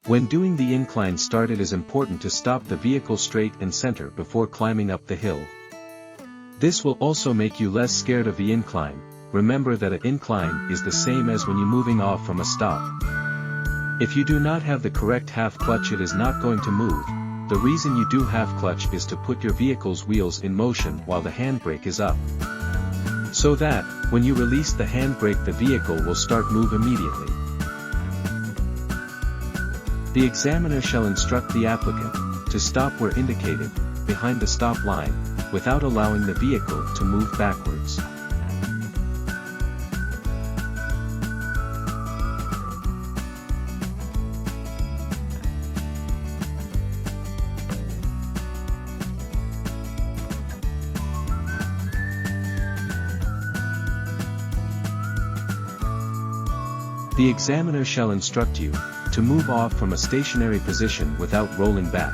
When doing the incline start, it is important to stop the vehicle straight and center before climbing up the hill. This will also make you less scared of the incline. Remember that an incline is the same as when you moving off from a stop. If you do not have the correct half clutch, it is not going to move. The reason you do half clutch is to put your vehicle's wheels in motion while the handbrake is up. So that, when you release the handbrake, the vehicle will start move immediately. The examiner shall instruct the applicant to stop where indicated, behind the stop line, without allowing the vehicle to move backwards. The examiner shall instruct you to move off from a stationary position without rolling back.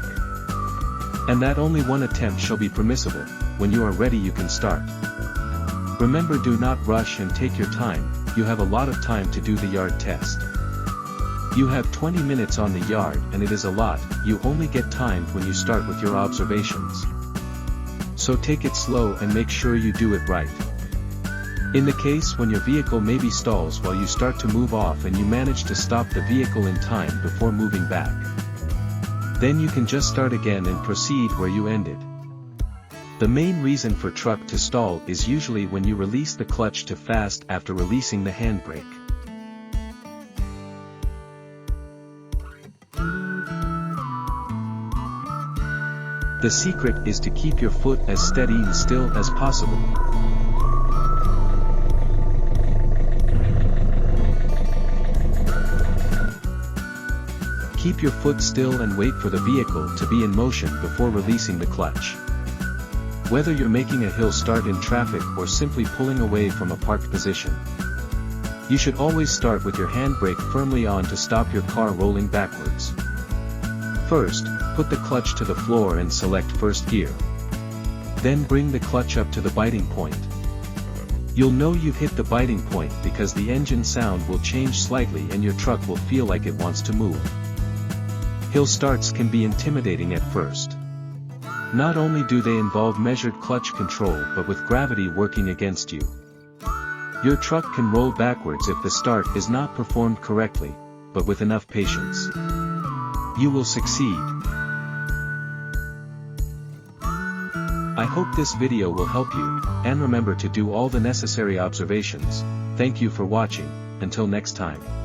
And that only one attempt shall be permissible. When you are ready, you can start. Remember, do not rush and take your time. You have a lot of time to do the yard test. You have 20 minutes on the yard, and it is a lot. You only get timed when you start with your observations. So take it slow and make sure you do it right. In the case when your vehicle maybe stalls while you start to move off and you manage to stop the vehicle in time before moving back, then you can just start again and proceed where you ended. The main reason for truck to stall is usually when you release the clutch too fast after releasing the handbrake. The secret is to keep your foot as steady and still as possible. Keep your foot still and wait for the vehicle to be in motion before releasing the clutch. Whether you're making a hill start in traffic or simply pulling away from a parked position, you should always start with your handbrake firmly on to stop your car rolling backwards. First, put the clutch to the floor and select first gear. Then bring the clutch up to the biting point. You'll know you've hit the biting point because the engine sound will change slightly and your truck will feel like it wants to move. Hill starts can be intimidating at first. Not only do they involve measured clutch control, but with gravity working against you, your truck can roll backwards if the start is not performed correctly, but with enough patience, you will succeed. I hope this video will help you, and remember to do all the necessary observations. Thank you for watching. Until next time.